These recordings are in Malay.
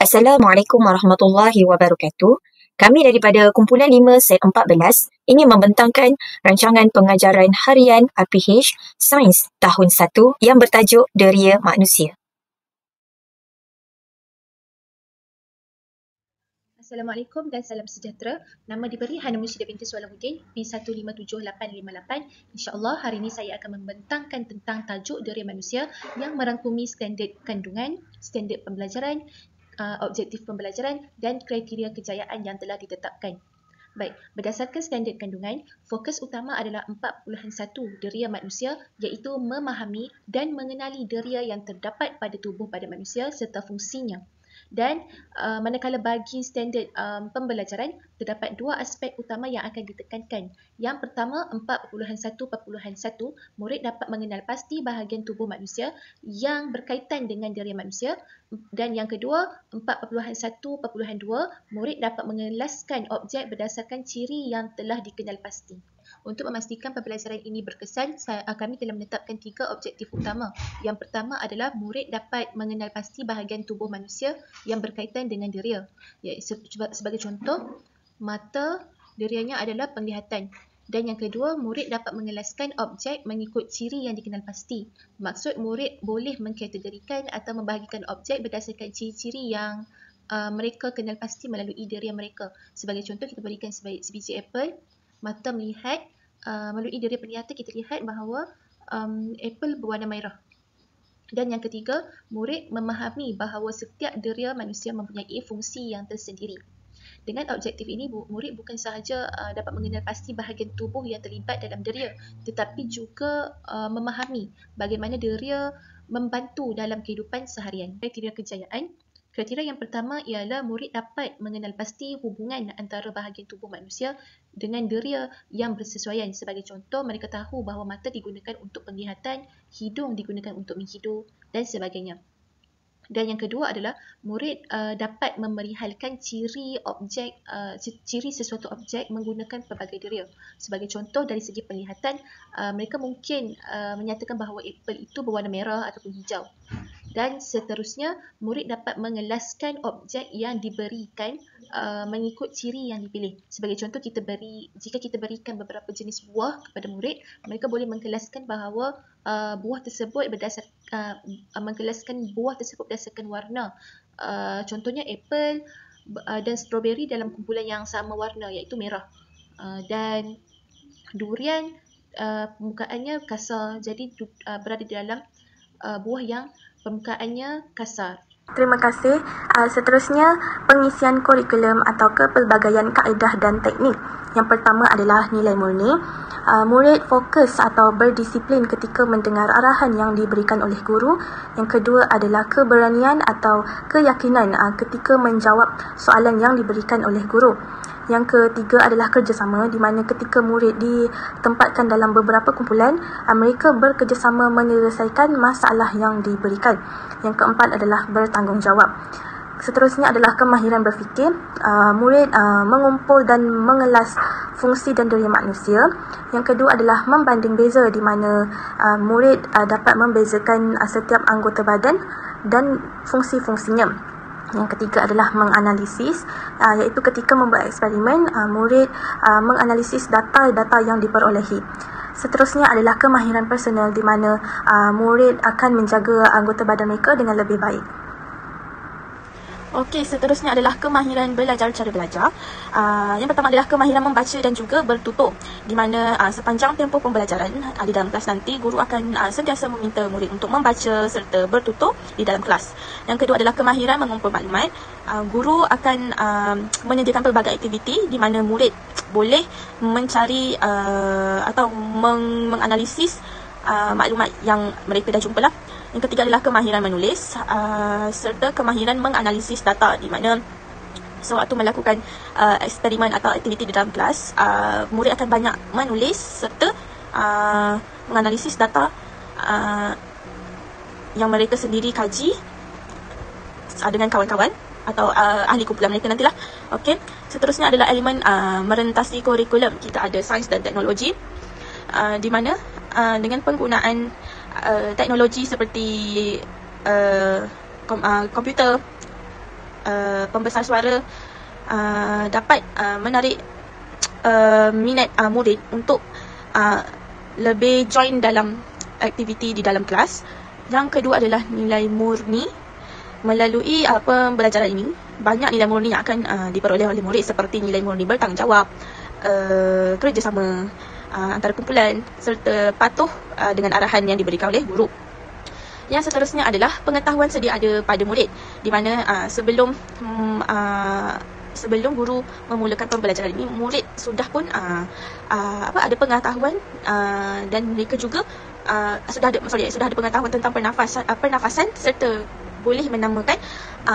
Assalamualaikum warahmatullahi wabarakatuh. Kami daripada kumpulan 5 set 14 ingin membentangkan rancangan pengajaran harian RPH Sains tahun 1 yang bertajuk Deria Manusia. Assalamualaikum dan salam sejahtera. Nama diberi Hana Musyidah binti Sualahuddin B157858. InsyaAllah hari ini saya akan membentangkan tentang tajuk Deria Manusia yang merangkumi standard kandungan, standard pembelajaran, objektif pembelajaran dan kriteria kejayaan yang telah ditetapkan. Baik, berdasarkan standard kandungan, fokus utama adalah 4.1 deria manusia iaitu memahami dan mengenali deria yang terdapat pada tubuh pada manusia serta fungsinya. Dan manakala bagi standard pembelajaran, terdapat dua aspek utama yang akan ditekankan. Yang pertama, 4.1.1, murid dapat mengenal pasti bahagian tubuh manusia yang berkaitan dengan deria manusia. Dan yang kedua, 4.1.2, murid dapat mengelaskan objek berdasarkan ciri yang telah dikenal pasti. Untuk memastikan pembelajaran ini berkesan, kami telah menetapkan 3 objektif utama. Yang pertama adalah murid dapat mengenal pasti bahagian tubuh manusia yang berkaitan dengan deria. Sebagai contoh, mata derianya adalah penglihatan. Dan yang kedua, murid dapat mengelaskan objek mengikut ciri yang dikenal pasti. Maksud murid boleh mengkategorikan atau membahagikan objek berdasarkan ciri-ciri yang mereka kenal pasti melalui deria mereka. Sebagai contoh, kita berikan sebiji apple. Mata melihat, melalui deria penglihatan kita lihat bahawa apple berwarna merah. Dan yang ketiga, murid memahami bahawa setiap deria manusia mempunyai fungsi yang tersendiri. Dengan objektif ini, murid bukan sahaja dapat mengenal pasti bahagian tubuh yang terlibat dalam deria, tetapi juga memahami bagaimana deria membantu dalam kehidupan seharian. Kriteria kejayaan. Kriteria yang pertama ialah murid dapat mengenal pasti hubungan antara bahagian tubuh manusia dengan deria yang bersesuaian. Sebagai contoh, mereka tahu bahawa mata digunakan untuk penglihatan, hidung digunakan untuk menghidu dan sebagainya. Dan yang kedua adalah murid dapat memerihalkan ciri sesuatu objek menggunakan pelbagai deria. Sebagai contoh, dari segi penglihatan, mereka mungkin menyatakan bahawa apple itu berwarna merah ataupun hijau. Dan seterusnya, murid dapat mengelaskan objek yang diberikan mengikut ciri yang dipilih. Sebagai contoh, jika kita berikan beberapa jenis buah kepada murid, mereka boleh mengkelaskan bahawa buah tersebut berdasarkan warna. Contohnya apple dan strawberry dalam kumpulan yang sama warna iaitu merah. Dan durian permukaannya kasar, jadi berada di dalam buah yang permukaannya kasar. Terima kasih. Seterusnya, pengisian kurikulum atau kepelbagaian kaedah dan teknik. Yang pertama adalah nilai murni. Murid fokus atau berdisiplin ketika mendengar arahan yang diberikan oleh guru. Yang kedua adalah keberanian atau keyakinan ketika menjawab soalan yang diberikan oleh guru. Yang ketiga adalah kerjasama, di mana ketika murid ditempatkan dalam beberapa kumpulan, mereka bekerjasama menyelesaikan masalah yang diberikan. Yang keempat adalah bertanggungjawab. Seterusnya adalah kemahiran berfikir. Murid mengumpul dan mengelas fungsi dan deria manusia. Yang kedua adalah membanding beza, di mana murid dapat membezakan setiap anggota badan dan fungsi-fungsinya. Yang ketiga adalah menganalisis, iaitu ketika membuat eksperimen, murid menganalisis data-data yang diperolehi. Seterusnya adalah kemahiran personal, di mana murid akan menjaga anggota badan mereka dengan lebih baik. Okey, seterusnya adalah kemahiran belajar cara belajar. Yang pertama adalah kemahiran membaca dan juga bertutur, di mana sepanjang tempoh pembelajaran di dalam kelas nanti, guru akan sentiasa meminta murid untuk membaca serta bertutur di dalam kelas. Yang kedua adalah kemahiran mengumpul maklumat. Guru akan menyediakan pelbagai aktiviti di mana murid boleh mencari atau menganalisis maklumat yang mereka dah jumpa lah. Yang ketiga adalah kemahiran menulis serta kemahiran menganalisis data, di mana sewaktu melakukan eksperimen atau aktiviti di dalam kelas, murid akan banyak menulis serta menganalisis data yang mereka sendiri kaji dengan kawan-kawan atau ahli kumpulan mereka nantilah. Okey, seterusnya adalah elemen merentasi kurikulum. Kita ada sains dan teknologi, di mana dengan penggunaan teknologi seperti komputer, pembesar suara dapat menarik minat murid untuk lebih join dalam aktiviti di dalam kelas. Yang kedua adalah nilai murni. Melalui pembelajaran ini, banyak nilai murni yang akan diperoleh oleh murid, seperti nilai murni bertanggungjawab, kerjasama antara kumpulan, serta patuh dengan arahan yang diberikan oleh guru. Yang seterusnya adalah pengetahuan sedia ada pada murid, di mana sebelum guru memulakan pembelajaran ini, murid sudah pun ada pengetahuan dan mereka juga sudah ada pengetahuan tentang pernafasan serta boleh menamakan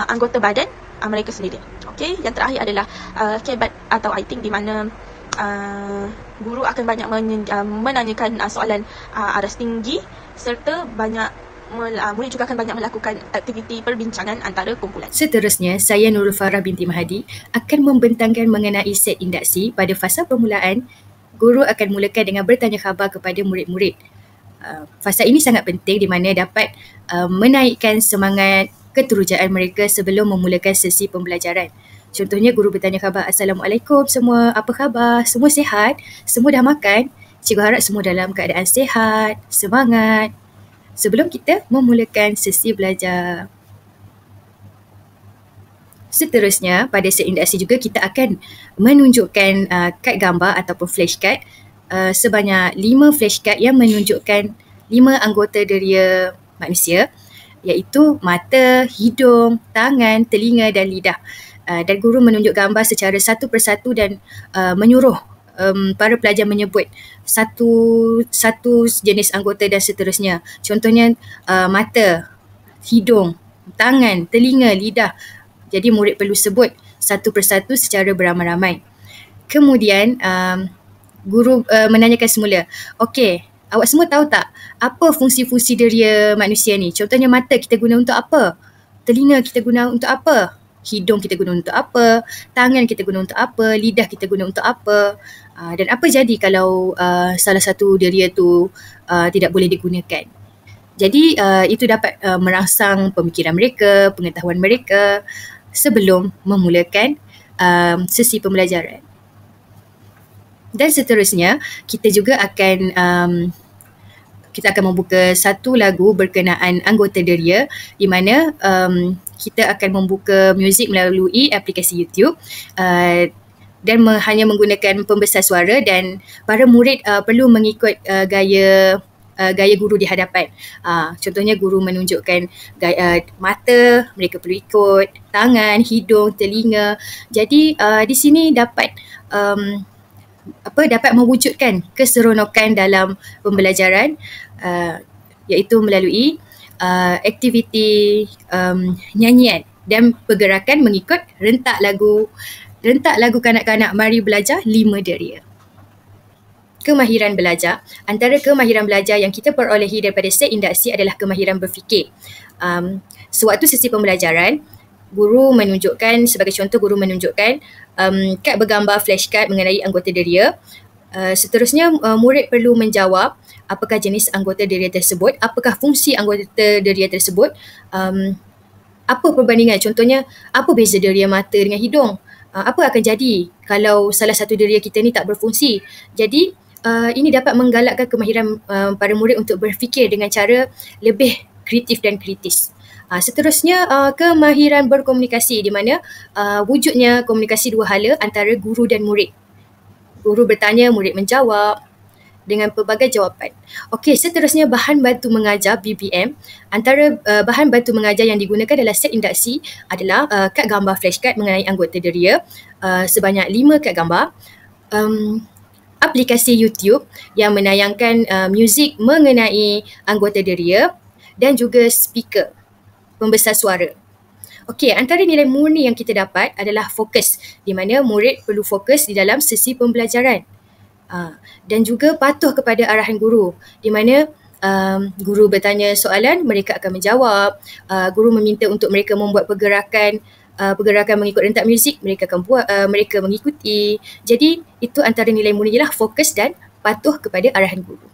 anggota badan mereka sendiri. Okey, yang terakhir adalah kebat atau writing, di mana guru akan banyak menanyakan soalan aras tinggi, serta murid juga akan banyak melakukan aktiviti perbincangan antara kumpulan. Seterusnya, saya Nurul Farah binti Mahdi akan membentangkan mengenai set induksi. Pada fasa permulaan, guru akan mulakan dengan bertanya khabar kepada murid-murid. Fasa ini sangat penting, di mana dapat menaikkan semangat keterujaan mereka sebelum memulakan sesi pembelajaran. Contohnya, guru bertanya khabar, "Assalamualaikum semua, apa khabar? Semua sihat? Semua dah makan? Cikgu harap semua dalam keadaan sihat, semangat." Sebelum kita memulakan sesi belajar. Seterusnya, pada set induksi juga kita akan menunjukkan kad gambar ataupun flashcard sebanyak 5 flashcard yang menunjukkan 5 anggota deria manusia, iaitu mata, hidung, tangan, telinga dan lidah. Dan guru menunjuk gambar secara satu persatu dan menyuruh para pelajar menyebut satu jenis anggota dan seterusnya. Contohnya mata, hidung, tangan, telinga, lidah. Jadi murid perlu sebut satu persatu secara beramai-ramai. Kemudian guru menanyakan semula, "Okey, awak semua tahu tak apa fungsi-fungsi deria manusia ni? Contohnya mata kita guna untuk apa? Telinga kita guna untuk apa? Hidung kita guna untuk apa? Tangan kita guna untuk apa? Lidah kita guna untuk apa? Dan apa jadi kalau salah satu deria tu tidak boleh digunakan?" Jadi itu dapat merangsang pemikiran mereka, pengetahuan mereka sebelum memulakan sesi pembelajaran. Dan seterusnya, kita juga akan membuka satu lagu berkenaan anggota deria, di mana kita akan membuka muzik melalui aplikasi YouTube dan hanya menggunakan pembesar suara, dan para murid perlu mengikut gaya guru di hadapan. Contohnya guru menunjukkan mata, mereka perlu ikut, tangan, hidung, telinga. Jadi di sini dapat mewujudkan keseronokan dalam pembelajaran, iaitu melalui aktiviti nyanyian dan pergerakan mengikut rentak lagu kanak-kanak Mari Belajar 5 Deria. Kemahiran belajar. Antara kemahiran belajar yang kita perolehi daripada set induksi adalah kemahiran berfikir. Sewaktu sesi pembelajaran, sebagai contoh, guru menunjukkan kad bergambar flashcard mengenai anggota deria. Seterusnya, murid perlu menjawab apakah jenis anggota deria tersebut, apakah fungsi anggota deria tersebut, apa perbandingan, contohnya apa beza deria mata dengan hidung, apa akan jadi kalau salah satu deria kita ni tak berfungsi. Jadi ini dapat menggalakkan kemahiran para murid untuk berfikir dengan cara lebih kreatif dan kritis. Seterusnya, kemahiran berkomunikasi, di mana wujudnya komunikasi dua hala antara guru dan murid. Guru bertanya, murid menjawab dengan pelbagai jawapan. Okey, seterusnya bahan bantu mengajar BBM. Antara bahan bantu mengajar yang digunakan dalam set induksi adalah kad gambar flashcard mengenai anggota deria, sebanyak 5 kad gambar, aplikasi YouTube yang menayangkan muzik mengenai anggota deria, dan juga speaker, pembesar suara. Okey, antara nilai murni yang kita dapat adalah fokus, di mana murid perlu fokus di dalam sesi pembelajaran. Dan juga patuh kepada arahan guru, di mana guru bertanya soalan, mereka akan menjawab. Guru meminta untuk mereka membuat pergerakan mengikut rentak muzik, mereka akan buat, mereka mengikuti. Jadi itu antara nilai murni ialah fokus dan patuh kepada arahan guru.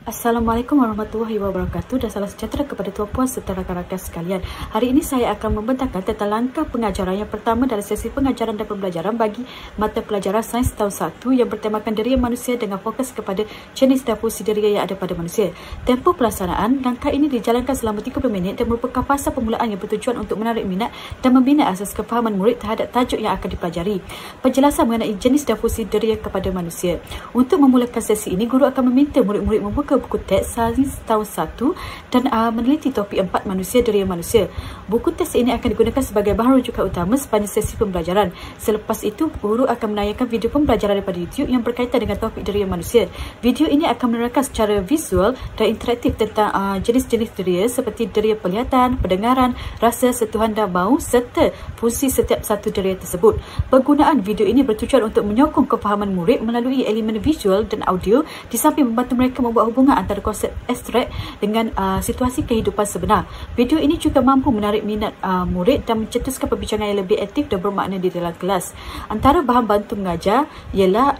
Assalamualaikum warahmatullahi wabarakatuh dan salam sejahtera kepada tuan-puan serta rakan-rakan sekalian. Hari ini saya akan membentangkan tentang langkah pengajaran yang pertama dalam sesi pengajaran dan pembelajaran bagi mata pelajaran sains tahun 1 yang bertemakan deria manusia dengan fokus kepada jenis dan fungsi deria yang ada pada manusia. Tempoh pelaksanaan, langkah ini dijalankan selama 30 minit dan merupakan fasa permulaan yang bertujuan untuk menarik minat dan membina asas kefahaman murid terhadap tajuk yang akan dipelajari. Penjelasan mengenai jenis dan fungsi deria kepada manusia. Untuk memulakan sesi ini, guru akan meminta murid-murid membuka buku teks sains tahun 1 dan meneliti topik 4 manusia deria manusia. Buku teks ini akan digunakan sebagai bahan rujukan utama sepanjang sesi pembelajaran. Selepas itu, guru akan menayangkan video pembelajaran daripada YouTube yang berkaitan dengan topik deria manusia. Video ini akan menerangkan secara visual dan interaktif tentang jenis-jenis deria seperti deria penglihatan, pendengaran, rasa, sentuhan dan bau serta fungsi setiap satu deria tersebut. Penggunaan video ini bertujuan untuk menyokong kefahaman murid melalui elemen visual dan audio di samping membantu mereka membuat hubungan antara konsep abstrak dengan situasi kehidupan sebenar. Video ini juga mampu menarik minat murid dan mencetuskan perbincangan yang lebih aktif dan bermakna di dalam kelas. Antara bahan bantu mengajar ialah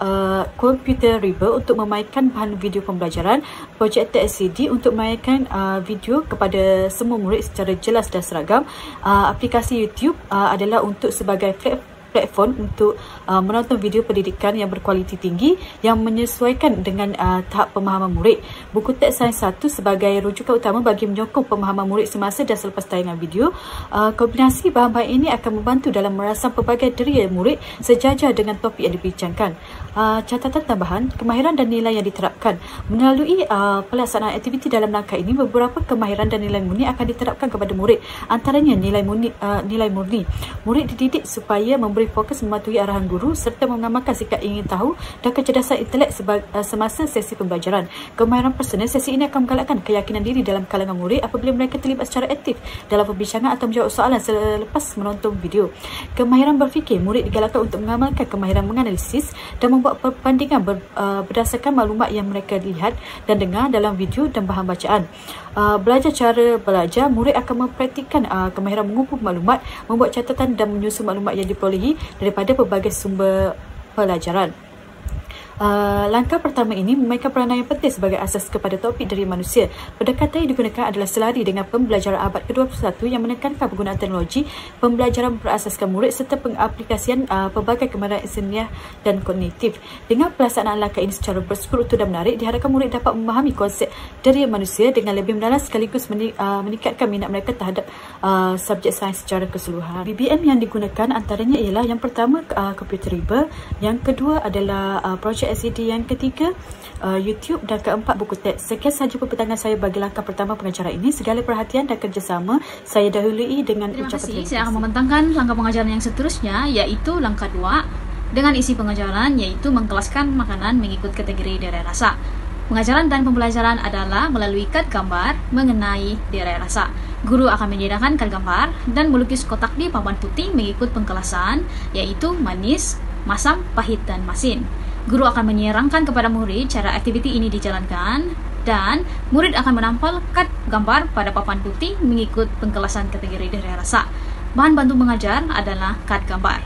komputer reader untuk memainkan bahan video pembelajaran, projektor LCD untuk memainkan video kepada semua murid secara jelas dan seragam. Aplikasi YouTube adalah untuk sebagai platform untuk menonton video pendidikan yang berkualiti tinggi yang menyesuaikan dengan tahap pemahaman murid. Buku teks sains 1 sebagai rujukan utama bagi menyokong pemahaman murid semasa dan selepas tayangan video. Kombinasi bahan-bahan ini akan membantu dalam merasam pelbagai deria murid sejajar dengan topik yang dibincangkan. Catatan tambahan, kemahiran dan nilai yang diterapkan. Melalui pelaksanaan aktiviti dalam langkah ini, beberapa kemahiran dan nilai murni akan diterapkan kepada murid. Antaranya nilai murni. Murid dididik supaya memberi fokus mematuhi arahan guru serta mengamalkan sikap ingin tahu dan kecerdasan intelek semasa sesi pembelajaran. Kemahiran personal, sesi ini akan menggalakkan keyakinan diri dalam kalangan murid apabila mereka terlibat secara aktif dalam perbincangan atau menjawab soalan selepas menonton video. Kemahiran berfikir, murid digalakkan untuk mengamalkan kemahiran menganalisis dan membuat perbandingan berdasarkan maklumat yang mereka lihat dan dengar dalam video dan bahan bacaan. Belajar cara belajar, murid akan mempraktikkan kemahiran mengumpul maklumat, membuat catatan dan menyusun maklumat yang diperolehi daripada pelbagai sumber pelajaran. Langkah pertama ini memainkan peranan yang penting sebagai asas kepada topik deria manusia. Pendekatan yang digunakan adalah selari dengan pembelajaran abad ke-21 yang menekankan penggunaan teknologi, pembelajaran berasaskan murid serta pengaplikasian pelbagai kemahiran insaniah dan kognitif. Dengan pelaksanaan langkah ini secara bersekutu dan menarik, diharapkan murid dapat memahami konsep deria manusia dengan lebih mendalam sekaligus meningkatkan minat mereka terhadap subjek sains secara keseluruhan. BBM yang digunakan antaranya ialah yang pertama komputer reader, yang kedua adalah projek LCD, yang ketiga YouTube dan keempat buku teks. Sekian sahaja perbentangan saya bagi langkah pertama pengajaran ini. Segala perhatian dan kerjasama saya dahului dengan ucapan terima kasih. Saya akan membentangkan langkah pengajaran yang seterusnya, iaitu langkah 2 dengan isi pengajaran yaitu mengkelaskan makanan mengikut kategori derai rasa. Pengajaran dan pembelajaran adalah melalui kad gambar mengenai derai rasa. Guru akan menyediakan kad gambar dan melukis kotak di papan putih mengikut pengkelasan, yaitu manis, masam, pahit, dan masin. Guru akan menyerangkan kepada murid cara aktiviti ini dijalankan dan murid akan menampal kad gambar pada papan putih mengikut pengkelasan kategori derai rasa. Bahan bantu mengajar adalah kad gambar.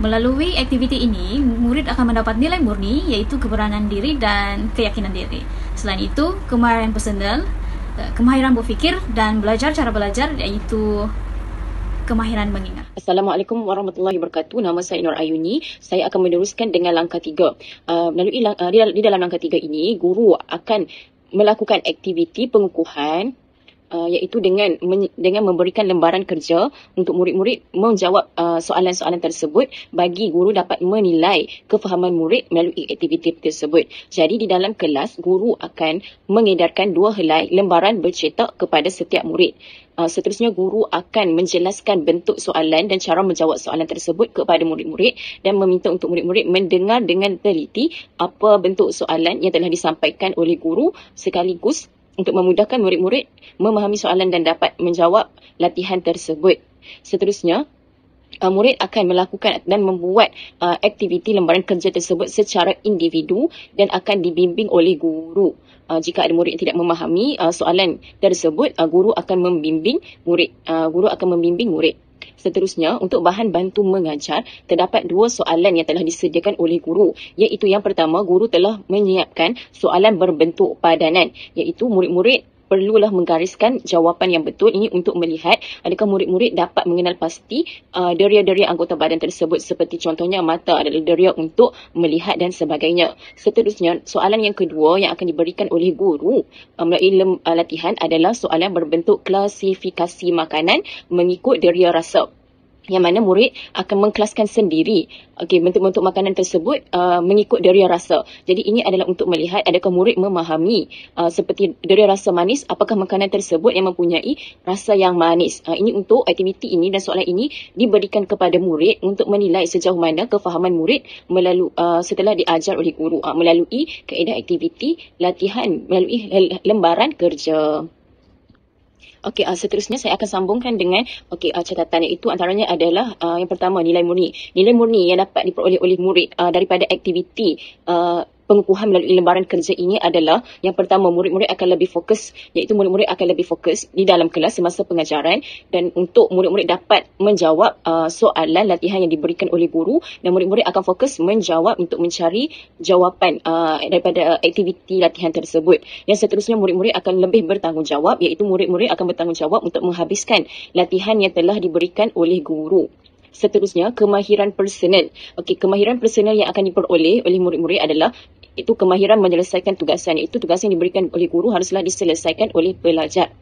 Melalui aktiviti ini, murid akan mendapat nilai murni yaitu keberanian diri dan keyakinan diri. Selain itu, kemahiran personal, kemahiran berfikir dan belajar cara belajar yaitu kemahiran mengingat. Assalamualaikum warahmatullahi wabarakatuh. Nama saya Nur Ayuni. Saya akan meneruskan dengan langkah 3. Melalui di dalam langkah 3 ini, guru akan melakukan aktiviti pengukuhan iaitu dengan memberikan lembaran kerja untuk murid-murid menjawab soalan-soalan tersebut bagi guru dapat menilai kefahaman murid melalui aktiviti tersebut. Jadi di dalam kelas, guru akan mengedarkan 2 helai lembaran bercetak kepada setiap murid. Seterusnya, guru akan menjelaskan bentuk soalan dan cara menjawab soalan tersebut kepada murid-murid dan meminta untuk murid-murid mendengar dengan teliti apa bentuk soalan yang telah disampaikan oleh guru sekaligus untuk memudahkan murid-murid memahami soalan dan dapat menjawab latihan tersebut. Seterusnya, murid akan melakukan dan membuat aktiviti lembaran kerja tersebut secara individu dan akan dibimbing oleh guru. Jika ada murid yang tidak memahami soalan tersebut, guru akan membimbing murid. Seterusnya, untuk bahan bantu mengajar, terdapat 2 soalan yang telah disediakan oleh guru. Iaitu yang pertama, guru telah menyiapkan soalan berbentuk padanan. Iaitu murid-murid perlulah menggariskan jawapan yang betul. Ini untuk melihat adakah murid-murid dapat mengenal pasti deria-deria anggota badan tersebut. Seperti contohnya mata adalah deria untuk melihat dan sebagainya. Seterusnya, soalan yang kedua yang akan diberikan oleh guru melalui latihan adalah soalan berbentuk klasifikasi makanan mengikut deria rasa, yang mana murid akan mengkelaskan sendiri bentuk-bentuk makanan tersebut mengikut deria rasa. Jadi ini adalah untuk melihat adakah murid memahami seperti deria rasa manis, apakah makanan tersebut yang mempunyai rasa yang manis. Ini untuk aktiviti ini dan soalan ini diberikan kepada murid untuk menilai sejauh mana kefahaman murid setelah diajar oleh guru melalui kaedah aktiviti latihan melalui lembaran kerja. Okey, seterusnya saya akan sambungkan dengan catatan, iaitu antaranya adalah yang pertama, nilai murni. Nilai murni yang dapat diperoleh oleh murid daripada aktiviti pengukuhan melalui lembaran kerja ini adalah yang pertama, murid-murid akan lebih fokus, iaitu murid-murid akan lebih fokus di dalam kelas semasa pengajaran, dan untuk murid-murid dapat menjawab soalan latihan yang diberikan oleh guru, dan murid-murid akan fokus menjawab untuk mencari jawapan daripada aktiviti latihan tersebut. Yang seterusnya, murid-murid akan lebih bertanggungjawab, iaitu murid-murid akan bertanggungjawab untuk menghabiskan latihan yang telah diberikan oleh guru. Seterusnya, kemahiran personal. Kemahiran personal yang akan diperoleh oleh murid-murid adalah itu kemahiran menyelesaikan tugasan, iaitu tugasan yang diberikan oleh guru haruslah diselesaikan oleh pelajar.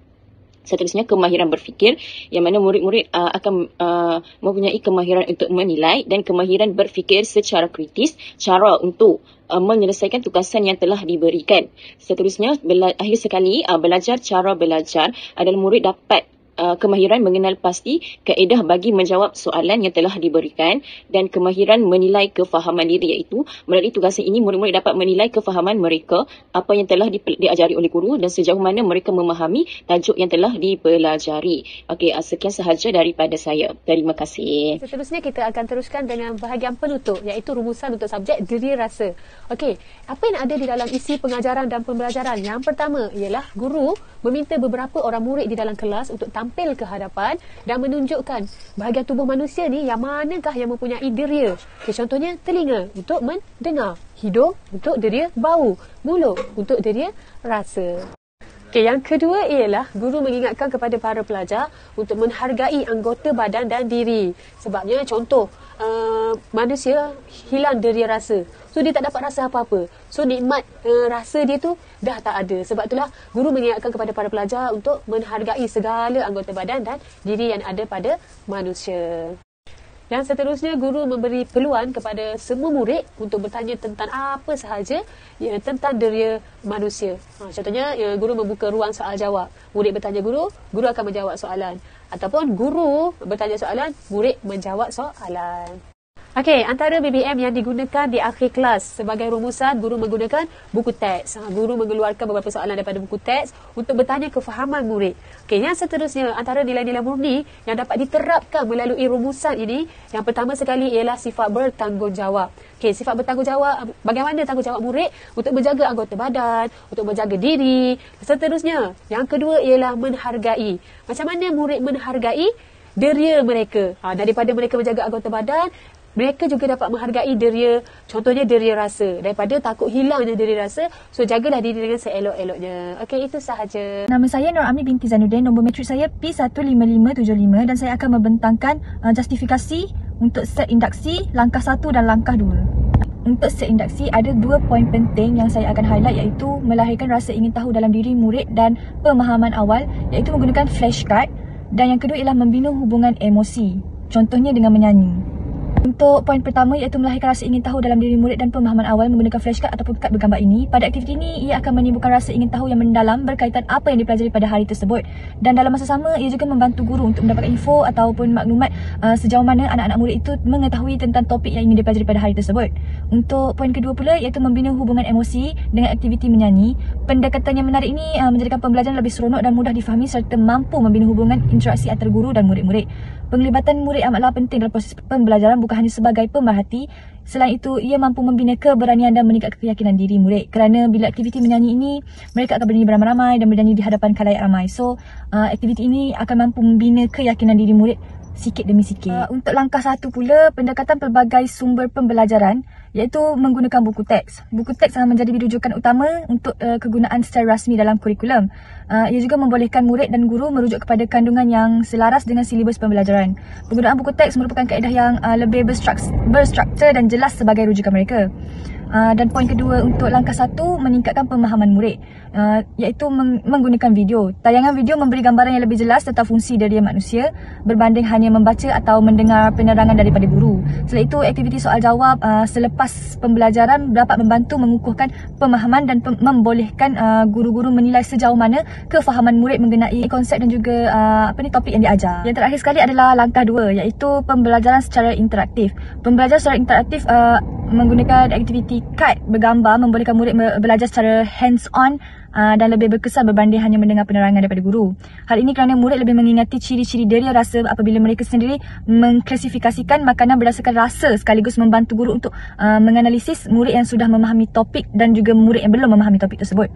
Seterusnya, kemahiran berfikir, yang mana murid-murid akan mempunyai kemahiran untuk menilai dan kemahiran berfikir secara kritis, cara untuk menyelesaikan tugasan yang telah diberikan. Seterusnya, akhir sekali, belajar cara belajar adalah murid dapat kemahiran mengenal pasti kaedah bagi menjawab soalan yang telah diberikan, dan kemahiran menilai kefahaman diri, iaitu melalui tugasan ini murid-murid dapat menilai kefahaman mereka apa yang telah diajari oleh guru dan sejauh mana mereka memahami tajuk yang telah dipelajari. Sekian sahaja daripada saya. Terima kasih. Seterusnya kita akan teruskan dengan bahagian penutup, iaitu rumusan untuk subjek diri rasa. Apa yang ada di dalam isi pengajaran dan pembelajaran? Yang pertama ialah guru meminta beberapa orang murid di dalam kelas untuk tampil ke hadapan dan menunjukkan bahagian tubuh manusia ni yang manakah yang mempunyai deria. Contohnya, telinga untuk mendengar, hidung untuk deria bau, mulut untuk deria rasa. Yang kedua ialah guru mengingatkan kepada para pelajar untuk menghargai anggota badan dan diri. Sebabnya contoh, manusia hilang deria rasa. So dia tak dapat rasa apa-apa. So nikmat rasa dia tu dah tak ada. Sebab itulah guru mengingatkan kepada para pelajar untuk menghargai segala anggota badan dan diri yang ada pada manusia. Dan seterusnya, guru memberi peluang kepada semua murid untuk bertanya tentang apa sahaja tentang deria manusia. Contohnya, guru membuka ruang soal jawab. Murid bertanya guru akan menjawab soalan. Ataupun guru bertanya soalan, murid menjawab soalan. Antara BBM yang digunakan di akhir kelas sebagai rumusan, guru menggunakan buku teks. Guru mengeluarkan beberapa soalan daripada buku teks untuk bertanya kefahaman murid. Yang seterusnya, antara nilai-nilai murni yang dapat diterapkan melalui rumusan ini, yang pertama sekali ialah sifat bertanggungjawab. Sifat bertanggungjawab, bagaimana tanggungjawab murid untuk menjaga anggota badan, untuk menjaga diri. Seterusnya, yang kedua ialah menghargai. Macam mana murid menghargai deria mereka? Daripada mereka menjaga anggota badan, mereka juga dapat menghargai deria, contohnya deria rasa. Daripada takut hilangnya deria rasa, so jagalah diri dengan seelok-eloknya. Itu sahaja. Nama saya Nur Ami binti Zainuddin, nombor matrik saya P15575 dan saya akan membentangkan justifikasi untuk set induksi langkah 1 dan langkah 2. Untuk set induksi, ada 2 poin penting yang saya akan highlight, iaitu melahirkan rasa ingin tahu dalam diri murid dan pemahaman awal, iaitu menggunakan flashcard, dan yang kedua ialah membina hubungan emosi, contohnya dengan menyanyi. Untuk poin pertama, iaitu melahirkan rasa ingin tahu dalam diri murid dan pemahaman awal menggunakan flashcard ataupun kad bergambar ini. Pada aktiviti ini, ia akan menimbulkan rasa ingin tahu yang mendalam berkaitan apa yang dipelajari pada hari tersebut. Dan dalam masa sama, ia juga membantu guru untuk mendapatkan info ataupun maklumat sejauh mana anak-anak murid itu mengetahui tentang topik yang ingin dipelajari pada hari tersebut. Untuk poin kedua pula, iaitu membina hubungan emosi dengan aktiviti menyanyi. Pendekatan yang menarik ini menjadikan pembelajaran lebih seronok dan mudah difahami serta mampu membina hubungan interaksi antara guru dan murid-murid. Penglibatan murid amatlah penting dalam proses pembelajaran, bukan hanya sebagai pemerhati. Selain itu, ia mampu membina keberanian dan meningkatkan keyakinan diri murid. Kerana bila aktiviti menyanyi ini, mereka akan bernyanyi beramai-ramai dan bernyanyi di hadapan khalayak ramai. So, aktiviti ini akan mampu membina keyakinan diri murid sikit demi sikit. Untuk langkah 1 pula, pendekatan pelbagai sumber pembelajaran iaitu menggunakan buku teks. Buku teks menjadi rujukan utama untuk kegunaan secara rasmi dalam kurikulum. Ia juga membolehkan murid dan guru merujuk kepada kandungan yang selaras dengan silibus pembelajaran. Penggunaan buku teks merupakan kaedah yang lebih berstruktur dan jelas sebagai rujukan mereka. Dan poin kedua, untuk langkah 1, meningkatkan pemahaman murid, iaitu menggunakan video. Tayangan video memberi gambaran yang lebih jelas tentang fungsi diri manusia berbanding hanya membaca atau mendengar penerangan daripada guru. Selain itu, aktiviti soal jawab selepas pembelajaran dapat membantu mengukuhkan pemahaman dan membolehkan guru-guru menilai sejauh mana kefahaman murid mengenai konsep dan juga topik yang diajar. Yang terakhir sekali adalah langkah 2, iaitu pembelajaran secara interaktif. Pembelajaran secara interaktif menggunakan aktiviti kad bergambar membolehkan murid belajar secara hands-on dan lebih berkesan berbanding hanya mendengar penerangan daripada guru. Hal ini kerana murid lebih mengingati ciri-ciri deria rasa apabila mereka sendiri mengklasifikasikan makanan berdasarkan rasa sekaligus membantu guru untuk menganalisis murid yang sudah memahami topik dan juga murid yang belum memahami topik tersebut.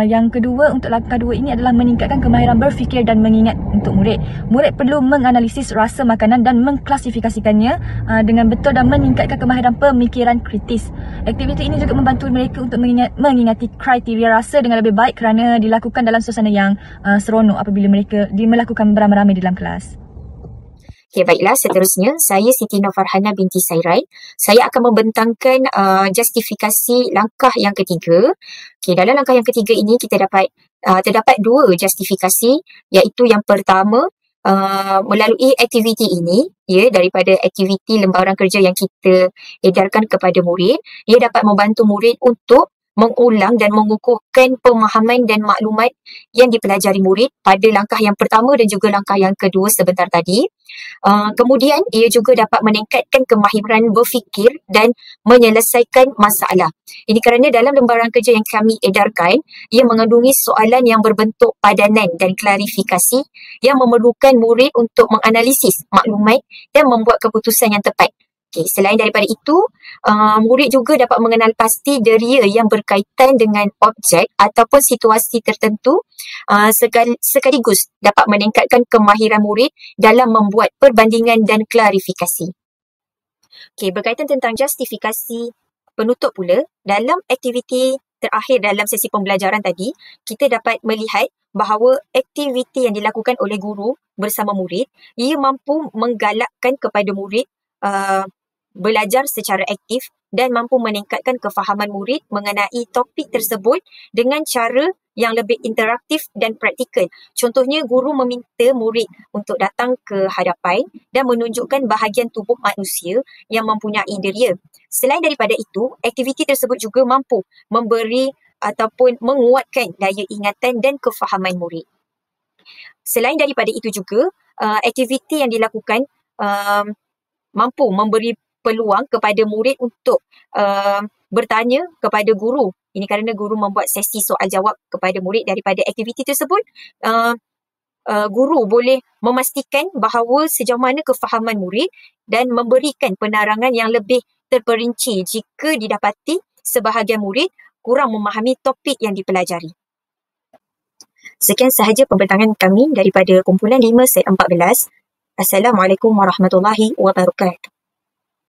Yang kedua, untuk langkah 2 ini adalah meningkatkan kemahiran berfikir dan mengingat untuk murid. Murid perlu menganalisis rasa makanan dan mengklasifikasikannya dengan betul dan meningkatkan kemahiran pemikiran kritis. Aktiviti ini juga membantu mereka untuk mengingati kriteria rasa dengan lebih baik kerana dilakukan dalam suasana yang seronok apabila mereka melakukan beramai-ramai di dalam kelas. Okay, baiklah, seterusnya saya Siti Nur Farhana binti Sairai. Saya akan membentangkan justifikasi langkah yang ketiga. Okay, dalam langkah yang ketiga ini kita terdapat 2 justifikasi, iaitu yang pertama, melalui aktiviti ini, daripada aktiviti lembaran kerja yang kita edarkan kepada murid, ia dapat membantu murid untuk mengulang dan mengukuhkan pemahaman dan maklumat yang dipelajari murid pada langkah yang pertama dan juga langkah yang kedua sebentar tadi. Kemudian, ia juga dapat meningkatkan kemahiran berfikir dan menyelesaikan masalah. Ini kerana dalam lembaran kerja yang kami edarkan, ia mengandungi soalan yang berbentuk padanan dan klarifikasi yang memerlukan murid untuk menganalisis maklumat dan membuat keputusan yang tepat. Okay, selain daripada itu, murid juga dapat mengenal pasti deria yang berkaitan dengan objek ataupun situasi tertentu, sekaligus dapat meningkatkan kemahiran murid dalam membuat perbandingan dan klarifikasi. Okay, berkaitan tentang justifikasi penutup pula, dalam aktiviti terakhir dalam sesi pembelajaran tadi, kita dapat melihat bahawa aktiviti yang dilakukan oleh guru bersama murid, ia mampu menggalakkan kepada murid belajar secara aktif dan mampu meningkatkan kefahaman murid mengenai topik tersebut dengan cara yang lebih interaktif dan praktikal. Contohnya, guru meminta murid untuk datang ke hadapan dan menunjukkan bahagian tubuh manusia yang mempunyai deria. Selain daripada itu, aktiviti tersebut juga mampu memberi ataupun menguatkan daya ingatan dan kefahaman murid. Selain daripada itu juga, aktiviti yang dilakukan mampu memberi peluang kepada murid untuk bertanya kepada guru. Ini kerana guru membuat sesi soal jawab kepada murid daripada aktiviti tersebut. Guru boleh memastikan bahawa sejauh mana kefahaman murid dan memberikan penerangan yang lebih terperinci jika didapati sebahagian murid kurang memahami topik yang dipelajari. Sekian sahaja pembentangan kami daripada kumpulan 5 set 14. Assalamualaikum warahmatullahi wabarakatuh.